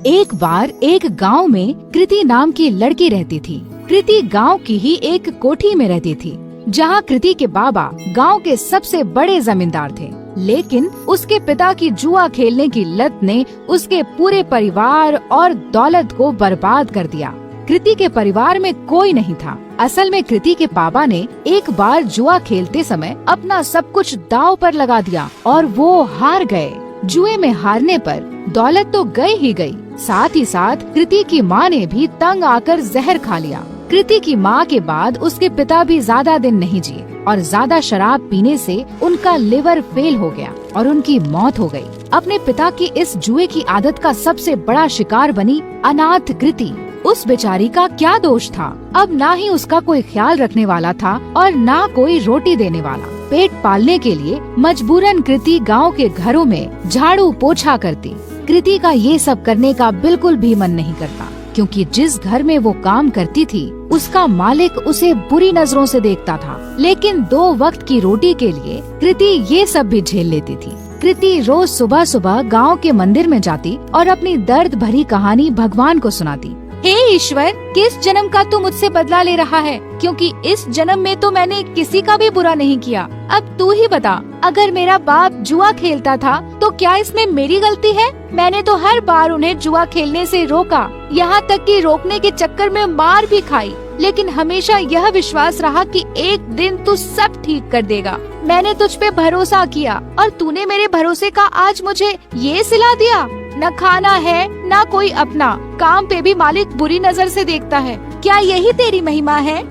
एक बार एक गांव में कृति नाम की लड़की रहती थी। कृति गांव की ही एक कोठी में रहती थी, जहां कृति के बाबा गांव के सबसे बड़े जमींदार थे। लेकिन उसके पिता की जुआ खेलने की लत ने उसके पूरे परिवार और दौलत को बर्बाद कर दिया। कृति के परिवार में कोई नहीं था। असल में कृति के पापा ने एक बार जुआ खेलते समय अपना सब कुछ दांव पर लगा दिया और वो हार गए। जुए में हारने पर दौलत तो गई ही गई, साथ ही साथ कृति की माँ ने भी तंग आकर जहर खा लिया। कृति की माँ के बाद उसके पिता भी ज्यादा दिन नहीं जिए और ज्यादा शराब पीने से उनका लिवर फेल हो गया और उनकी मौत हो गई। अपने पिता की इस जुए की आदत का सबसे बड़ा शिकार बनी अनाथ कृति। उस बेचारी का क्या दोष था? अब ना ही उसका कोई ख्याल रखने वाला था और ना कोई रोटी देने वाला। पेट पालने के लिए मजबूरन कृति गांव के घरों में झाड़ू पोछा करती। कृति का ये सब करने का बिल्कुल भी मन नहीं करता, क्योंकि जिस घर में वो काम करती थी उसका मालिक उसे बुरी नजरों से देखता था। लेकिन 2 वक्त की रोटी के लिए कृति ये सब भी झेल लेती थी। कृति रोज सुबह सुबह गांव के मंदिर में जाती और अपनी दर्द भरी कहानी भगवान को सुनाती। हे ईश्वर, किस जन्म का तू मुझसे बदला ले रहा है? क्योंकि इस जन्म में तो मैंने किसी का भी बुरा नहीं किया। अब तू ही बता, अगर मेरा बाप जुआ खेलता था तो क्या इसमें मेरी गलती है? मैंने तो हर बार उन्हें जुआ खेलने से रोका, यहाँ तक कि रोकने के चक्कर में मार भी खाई, लेकिन हमेशा यह विश्वास रहा कि एक दिन तू सब ठीक कर देगा। मैंने तुझ पे भरोसा किया और तूने मेरे भरोसे का आज मुझे ये सिला दिया। न खाना है न कोई अपना, काम पे भी मालिक बुरी नजर से देखता है। क्या यही तेरी महिमा है?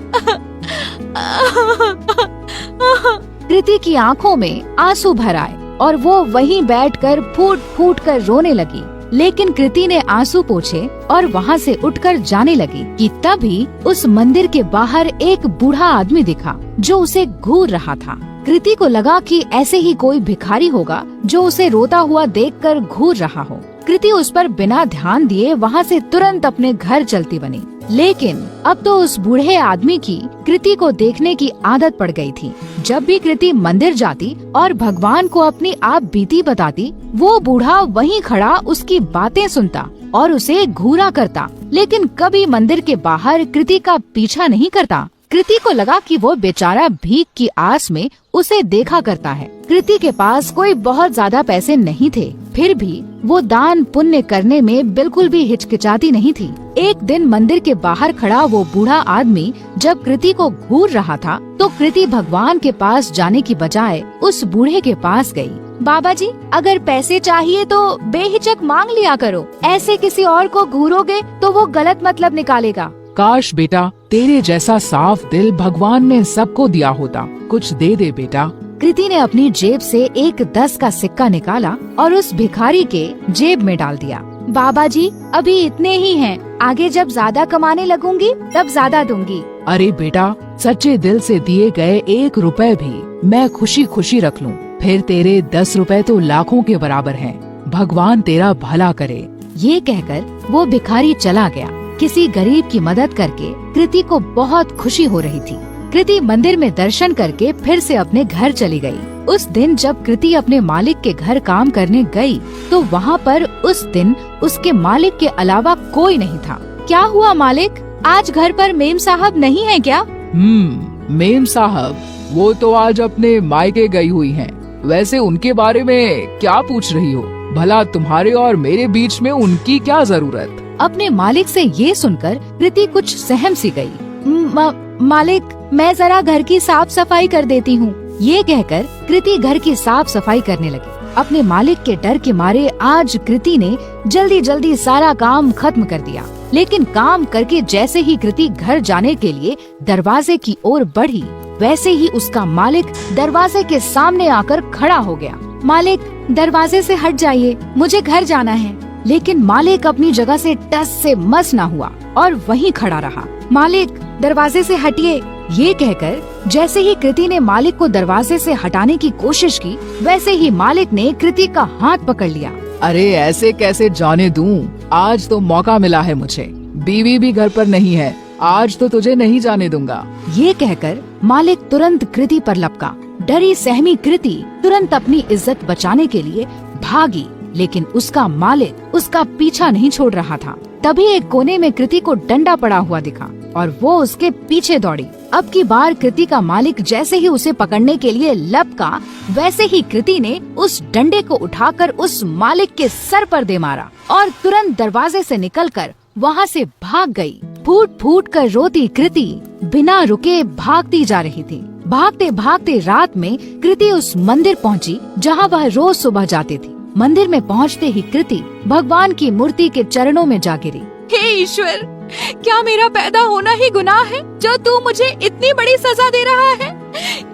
कृति की आंखों में आंसू भर आए और वो वहीं बैठकर फूट फूट कर रोने लगी। लेकिन कृति ने आंसू पोंछे और वहाँ से उठकर जाने लगी कि तभी उस मंदिर के बाहर एक बूढ़ा आदमी दिखा जो उसे घूर रहा था। कृति को लगा कि ऐसे ही कोई भिखारी होगा जो उसे रोता हुआ देखकर घूर रहा हो। कृति उस पर बिना ध्यान दिए वहाँ से तुरंत अपने घर चलती बनी। लेकिन अब तो उस बूढ़े आदमी की कृति को देखने की आदत पड़ गई थी। जब भी कृति मंदिर जाती और भगवान को अपनी आप बीती बताती, वो बूढ़ा वहीं खड़ा उसकी बातें सुनता और उसे घूरा करता, लेकिन कभी मंदिर के बाहर कृति का पीछा नहीं करता। कृति को लगा कि वो बेचारा भीख की आस में उसे देखा करता है। कृति के पास कोई बहुत ज्यादा पैसे नहीं थे, फिर भी वो दान पुण्य करने में बिल्कुल भी हिचकिचाती नहीं थी। एक दिन मंदिर के बाहर खड़ा वो बूढ़ा आदमी जब कृति को घूर रहा था तो कृति भगवान के पास जाने की बजाय उस बूढ़े के पास गई। बाबा जी, अगर पैसे चाहिए तो बेहिचक मांग लिया करो, ऐसे किसी और को घूरोगे तो वो गलत मतलब निकालेगा। काश बेटा, तेरे जैसा साफ दिल भगवान ने सबको दिया होता। कुछ दे दे बेटा। कृति ने अपनी जेब से एक 10 का सिक्का निकाला और उस भिखारी के जेब में डाल दिया। बाबा जी, अभी इतने ही हैं, आगे जब ज्यादा कमाने लगूंगी तब ज्यादा दूंगी। अरे बेटा, सच्चे दिल से दिए गए 1 रुपए भी मैं खुशी खुशी रख लूं, फिर तेरे 10 रुपए तो लाखों के बराबर हैं। भगवान तेरा भला करे। ये कहकर वो भिखारी चला गया। किसी गरीब की मदद करके कृति को बहुत खुशी हो रही थी। कृति मंदिर में दर्शन करके फिर से अपने घर चली गई। उस दिन जब कृति अपने मालिक के घर काम करने गई तो वहाँ पर उस दिन उसके मालिक के अलावा कोई नहीं था। क्या हुआ मालिक, आज घर पर मेम साहब नहीं है क्या? मेम साहब वो तो आज अपने मायके गई हुई हैं। वैसे उनके बारे में क्या पूछ रही हो? भला तुम्हारे और मेरे बीच में उनकी क्या जरूरत? अपने मालिक से ये सुनकर कृति कुछ सहम सी गई। मालिक, मैं जरा घर की साफ सफाई कर देती हूँ। ये कहकर कृति घर की साफ सफाई करने लगी। अपने मालिक के डर के मारे आज कृति ने जल्दी जल्दी सारा काम खत्म कर दिया। लेकिन काम करके जैसे ही कृति घर जाने के लिए दरवाजे की ओर बढ़ी, वैसे ही उसका मालिक दरवाजे के सामने आकर खड़ा हो गया। मालिक, दरवाजे से हट जाइए, मुझे घर जाना है। लेकिन मालिक अपनी जगह से टस से मस न हुआ और वहीं खड़ा रहा। मालिक, दरवाजे से हटिए। ये कहकर जैसे ही कृति ने मालिक को दरवाजे से हटाने की कोशिश की, वैसे ही मालिक ने कृति का हाथ पकड़ लिया। अरे ऐसे कैसे जाने दूं? आज तो मौका मिला है मुझे। बीवी भी घर पर नहीं है, आज तो तुझे नहीं जाने दूंगा। ये कहकर मालिक तुरंत कृति पर लपका। डरी सहमी कृति तुरंत अपनी इज्जत बचाने के लिए भागी लेकिन उसका मालिक उसका पीछा नहीं छोड़ रहा था। तभी एक कोने में कृति को डंडा पड़ा हुआ दिखा और वो उसके पीछे दौड़ी। अब की बार कृति का मालिक जैसे ही उसे पकड़ने के लिए लपका, वैसे ही कृति ने उस डंडे को उठाकर उस मालिक के सर पर दे मारा और तुरंत दरवाजे से निकलकर वहाँ से भाग गई। फूट फूट कर रोती कृति बिना रुके भागती जा रही थी। भागते भागते रात में कृति उस मंदिर पहुँची जहाँ वह रोज सुबह जाती थी। मंदिर में पहुँचते ही कृति भगवान की मूर्ति के चरणों में जा गिरी। हे ईश्वर, क्या मेरा पैदा होना ही गुनाह है जो तू मुझे इतनी बड़ी सजा दे रहा है?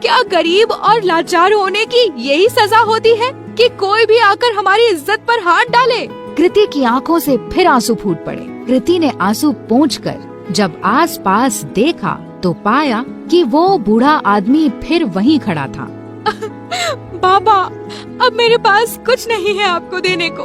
क्या गरीब और लाचार होने की यही सजा होती है कि कोई भी आकर हमारी इज्जत पर हाथ डाले? कृति की आंखों से फिर आंसू फूट पड़े। कृति ने आंसू पोंछकर जब आसपास देखा तो पाया कि वो बूढ़ा आदमी फिर वहीं खड़ा था। बाबा, अब मेरे पास कुछ नहीं है आपको देने को।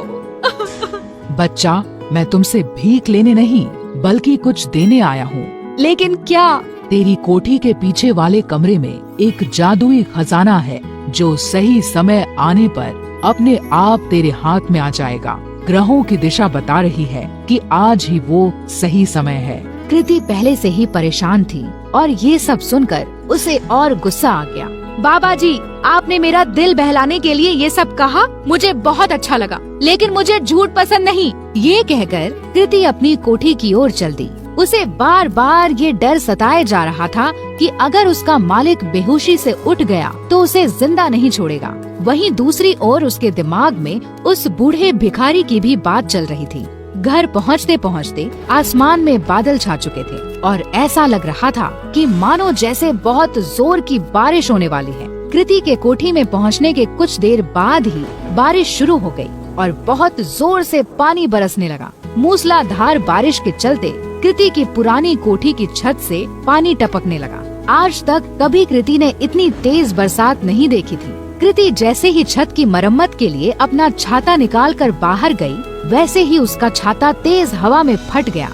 बच्चा, मैं तुमसे भीख लेने नहीं बल्कि कुछ देने आया हूँ। लेकिन क्या? तेरी कोठी के पीछे वाले कमरे में एक जादुई खजाना है जो सही समय आने पर अपने आप तेरे हाथ में आ जाएगा। ग्रहों की दिशा बता रही है कि आज ही वो सही समय है। कृति पहले से ही परेशान थी और ये सब सुनकर उसे और गुस्सा आ गया। बाबा जी, आपने मेरा दिल बहलाने के लिए ये सब कहा, मुझे बहुत अच्छा लगा, लेकिन मुझे झूठ पसंद नहीं। ये कहकर कृति अपनी कोठी की ओर चल दी। उसे बार बार ये डर सताए जा रहा था कि अगर उसका मालिक बेहोशी से उठ गया तो उसे जिंदा नहीं छोड़ेगा। वहीं दूसरी ओर उसके दिमाग में उस बूढ़े भिखारी की भी बात चल रही थी। घर पहुँचते पहुँचते आसमान में बादल छा चुके थे और ऐसा लग रहा था कि मानो जैसे बहुत जोर की बारिश होने वाली है। कृति के कोठी में पहुँचने के कुछ देर बाद ही बारिश शुरू हो गई और बहुत जोर से पानी बरसने लगा। मूसलाधार बारिश के चलते कृति की पुरानी कोठी की छत से पानी टपकने लगा। आज तक कभी कृति ने इतनी तेज बरसात नहीं देखी थी। कृति जैसे ही छत की मरम्मत के लिए अपना छाता निकाल कर बाहर गई, वैसे ही उसका छाता तेज हवा में फट गया।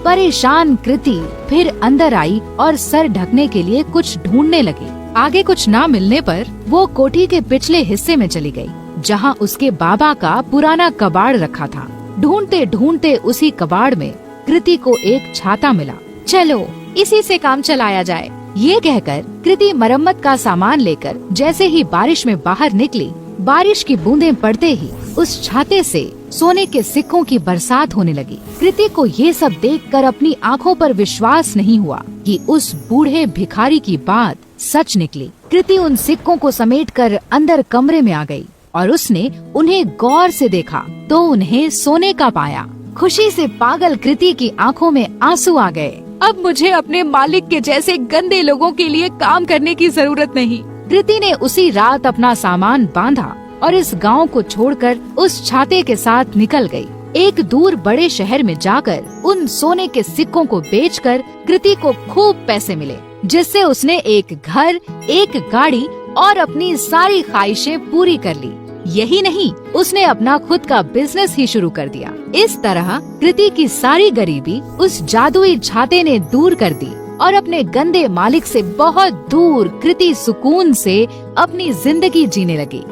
परेशान कृति फिर अंदर आई और सर ढकने के लिए कुछ ढूंढने लगी। आगे कुछ ना मिलने पर वो कोठी के पिछले हिस्से में चली गई, जहाँ उसके बाबा का पुराना कबाड़ रखा था। ढूंढते ढूंढते उसी कबाड़ में कृति को एक छाता मिला। चलो इसी से काम चलाया जाए। ये कहकर कृति मरम्मत का सामान लेकर जैसे ही बारिश में बाहर निकली, बारिश की बूंदें पड़ते ही उस छाते से सोने के सिक्कों की बरसात होने लगी। कृति को ये सब देखकर अपनी आंखों पर विश्वास नहीं हुआ कि उस बूढ़े भिखारी की बात सच निकली। कृति उन सिक्कों को समेटकर अंदर कमरे में आ गई और उसने उन्हें गौर से देखा तो उन्हें सोने का पाया। खुशी से पागल कृति की आंखों में आंसू आ गए। अब मुझे अपने मालिक के जैसे गंदे लोगों के लिए काम करने की जरूरत नहीं। कृति ने उसी रात अपना सामान बांधा और इस गांव को छोड़कर उस छाते के साथ निकल गई। एक दूर बड़े शहर में जाकर उन सोने के सिक्कों को बेचकर कृति को खूब पैसे मिले, जिससे उसने एक घर, एक गाड़ी और अपनी सारी ख्वाहिशें पूरी कर ली। यही नहीं, उसने अपना खुद का बिजनेस ही शुरू कर दिया। इस तरह कृति की सारी गरीबी उस जादुई छाते ने दूर कर दी और अपने गंदे मालिक से बहुत दूर कृति सुकून से अपनी जिंदगी जीने लगी।